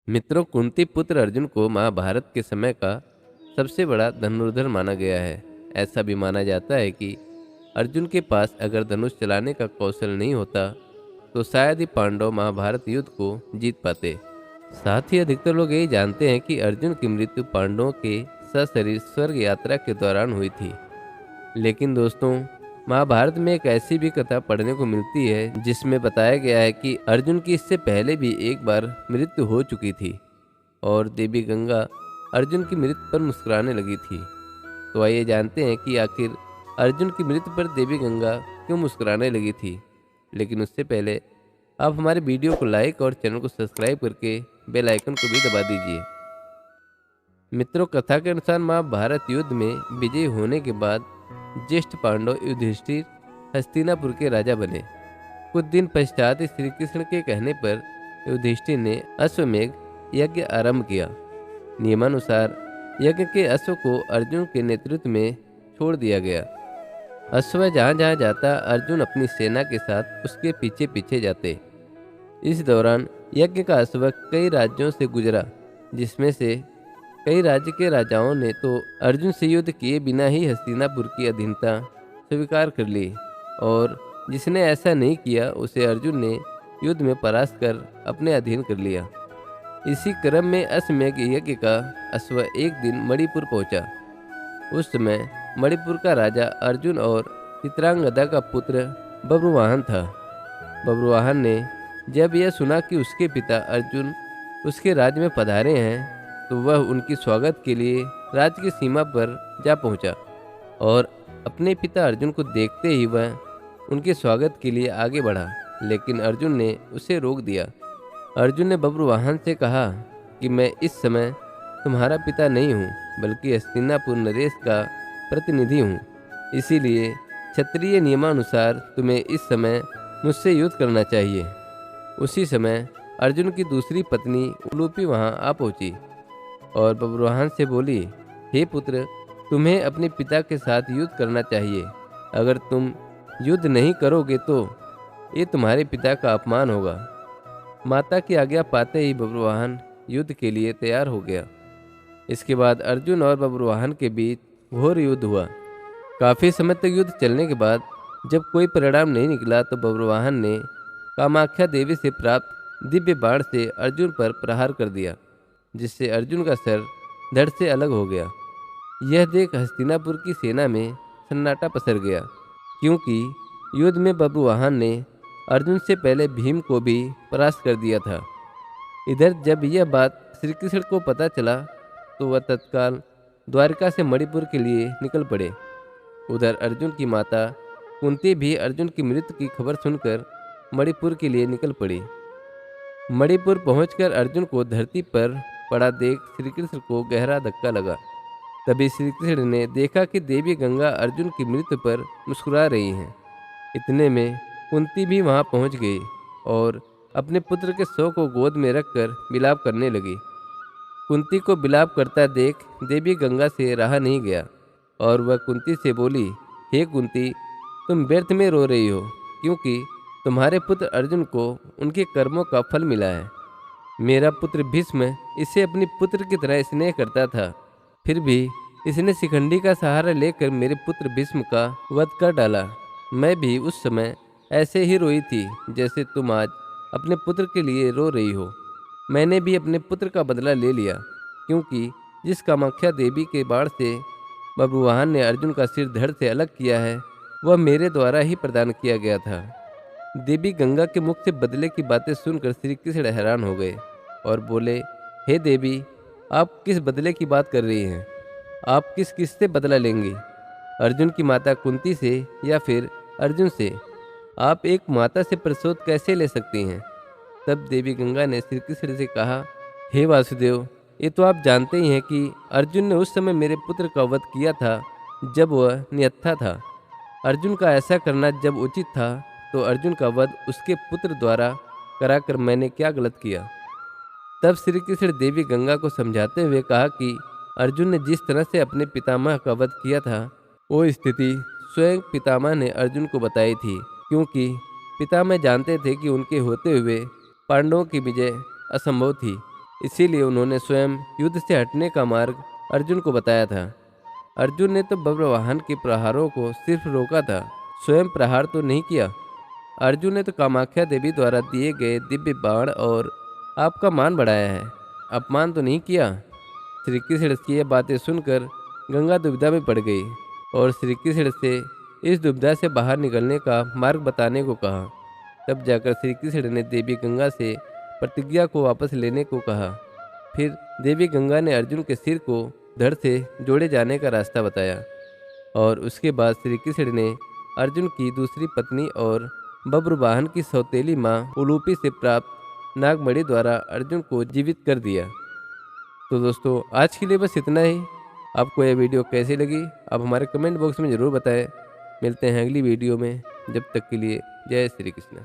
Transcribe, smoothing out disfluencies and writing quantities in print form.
मित्रों, कुंती पुत्र अर्जुन को महाभारत के समय का सबसे बड़ा धनुर्धर माना गया है। ऐसा भी माना जाता है कि अर्जुन के पास अगर धनुष चलाने का कौशल नहीं होता तो शायद ही पांडव महाभारत युद्ध को जीत पाते। साथ ही अधिकतर लोग यही जानते हैं कि अर्जुन की मृत्यु पांडवों के सशरीर स्वर्ग यात्रा के दौरान हुई थी। लेकिन दोस्तों, महाभारत में एक ऐसी भी कथा पढ़ने को मिलती है जिसमें बताया गया है कि अर्जुन की इससे पहले भी एक बार मृत्यु हो चुकी थी और देवी गंगा अर्जुन की मृत्यु पर मुस्कुराने लगी थी। तो आइए जानते हैं कि आखिर अर्जुन की मृत्यु पर देवी गंगा क्यों मुस्कुराने लगी थी। लेकिन उससे पहले आप हमारे वीडियो को लाइक और चैनल को सब्सक्राइब करके बेल आइकन को भी दबा दीजिए। मित्रों, कथा के अनुसार महाभारत युद्ध में विजयी होने के बाद ज्येष्ठ पांडव युधिष्ठिर हस्तिनापुर के राजा बने। कुछ दिन पश्चात श्री कृष्ण के कहने पर युधिष्ठिर ने अश्वमेघ यज्ञ आरंभ किया। नियमानुसार यज्ञ के अश्व को अर्जुन के नेतृत्व में छोड़ दिया गया। अश्व जहाँ जहाँ जाता अर्जुन अपनी सेना के साथ उसके पीछे पीछे जाते। इस दौरान यज्ञ का अश्व कई राज्यों से गुजरा, जिसमें से कई राज्य के राजाओं ने तो अर्जुन से युद्ध किए बिना ही हस्तिनापुर की अधीनता स्वीकार कर ली और जिसने ऐसा नहीं किया उसे अर्जुन ने युद्ध में परास्त कर अपने अधीन कर लिया। इसी क्रम में अश्वमेघ यज्ञ का अश्व एक दिन मणिपुर पहुंचा। उस समय मणिपुर का राजा अर्जुन और चित्रांगदा का पुत्र बब्रुवाहन था। बब्रुवाहन ने जब यह सुना कि उसके पिता अर्जुन उसके राज्य में पधारे हैं तो वह उनकी स्वागत के लिए राज्य की सीमा पर जा पहुंचा और अपने पिता अर्जुन को देखते ही वह उनके स्वागत के लिए आगे बढ़ा, लेकिन अर्जुन ने उसे रोक दिया। अर्जुन ने बब्रुवाहन से कहा कि मैं इस समय तुम्हारा पिता नहीं हूँ, बल्कि हस्तिनापुर नरेश का प्रतिनिधि हूँ। इसीलिए क्षत्रिय नियमानुसार तुम्हें इस समय मुझसे युद्ध करना चाहिए। उसी समय अर्जुन की दूसरी पत्नी उलूपी वहाँ आ पहुँची और बब्रुवाहन से बोली, हे पुत्र, तुम्हें अपने पिता के साथ युद्ध करना चाहिए। अगर तुम युद्ध नहीं करोगे तो ये तुम्हारे पिता का अपमान होगा। माता की आज्ञा पाते ही बब्रुवाहन युद्ध के लिए तैयार हो गया। इसके बाद अर्जुन और बब्रुवाहन के बीच घोर युद्ध हुआ। काफ़ी समय तक युद्ध चलने के बाद जब कोई परिणाम नहीं निकला तो बब्रुवाहन ने कामाख्या देवी से प्राप्त दिव्य बाण से अर्जुन पर प्रहार कर दिया, जिससे अर्जुन का सर धड़ से अलग हो गया। यह देख हस्तिनापुर की सेना में सन्नाटा पसर गया, क्योंकि युद्ध में बब्रुवाहन ने अर्जुन से पहले भीम को भी परास्त कर दिया था। इधर जब यह बात श्री कृष्ण को पता चला तो वह तत्काल द्वारका से मणिपुर के लिए निकल पड़े। उधर अर्जुन की माता कुंती भी अर्जुन की मृत्यु की खबर सुनकर मणिपुर के लिए निकल पड़ी। मणिपुर पहुंचकर अर्जुन को धरती पर पड़ा देख श्री कृष्ण को गहरा धक्का लगा। तभी श्री कृष्ण ने देखा कि देवी गंगा अर्जुन की मृत्यु पर मुस्कुरा रही हैं। इतने में कुंती भी वहां पहुंच गई और अपने पुत्र के शव को गोद में रखकर विलाप करने लगी। कुंती को विलाप करता देख देवी गंगा से रहा नहीं गया और वह कुंती से बोली, हे कुंती, तुम व्यर्थ में रो रही हो, क्योंकि तुम्हारे पुत्र अर्जुन को उनके कर्मों का फल मिला है। मेरा पुत्र भीष्म इसे अपनी पुत्र की तरह स्नेह करता था, फिर भी इसने शिखंडी का सहारा लेकर मेरे पुत्र भीष्म का वध कर डाला। मैं भी उस समय ऐसे ही रोई थी जैसे तुम आज अपने पुत्र के लिए रो रही हो। मैंने भी अपने पुत्र का बदला ले लिया, क्योंकि जिस कामाख्या देवी के बाण से बब्रुवाहन ने अर्जुन का सिर धड़ से अलग किया है वह मेरे द्वारा ही प्रदान किया गया था। देवी गंगा के मुख से बदले की बातें सुनकर श्री कृष्ण हैरान हो गए और बोले, हे देवी, आप किस बदले की बात कर रही हैं? आप किस किस से बदला लेंगी? अर्जुन की माता कुंती से या फिर अर्जुन से? आप एक माता से प्रतिशोध कैसे ले सकती हैं? तब देवी गंगा ने श्री कृष्ण से कहा, हे वासुदेव, ये तो आप जानते ही हैं कि अर्जुन ने उस समय मेरे पुत्र का वध किया था जब वह निहत्था था। अर्जुन का ऐसा करना जब उचित था तो अर्जुन का वध उसके पुत्र द्वारा कराकर मैंने क्या गलत किया? तब श्री कृष्ण देवी गंगा को समझाते हुए कहा कि अर्जुन ने जिस तरह से अपने पितामह का वध किया था वो स्थिति स्वयं पितामह ने अर्जुन को बताई थी, क्योंकि पितामह जानते थे कि उनके होते हुए पांडवों की विजय असंभव थी, इसीलिए उन्होंने स्वयं युद्ध से हटने का मार्ग अर्जुन को बताया था। अर्जुन ने तो बब्रवाहन के प्रहारों को सिर्फ रोका था, स्वयं प्रहार तो नहीं किया। अर्जुन ने तो कामाख्या देवी द्वारा दिए गए दिव्य बाण और आपका मान बढ़ाया है, अपमान तो नहीं किया। श्री कृष्ण की यह बातें सुनकर गंगा दुविधा में पड़ गई और श्री कृष्ण से इस दुविधा से बाहर निकलने का मार्ग बताने को कहा। तब जाकर श्री कृष्ण ने देवी गंगा से प्रतिज्ञा को वापस लेने को कहा। फिर देवी गंगा ने अर्जुन के सिर को धड़ से जोड़े जाने का रास्ता बताया और उसके बाद श्री कृष्ण ने अर्जुन की दूसरी पत्नी और बब्रवाहन की सौतेली माँ उलूपी से प्राप्त नागमणि द्वारा अर्जुन को जीवित कर दिया। तो दोस्तों आज के लिए बस इतना ही। आपको यह वीडियो कैसी लगी आप हमारे कमेंट बॉक्स में ज़रूर बताएं। मिलते हैं अगली वीडियो में, जब तक के लिए जय श्री कृष्ण।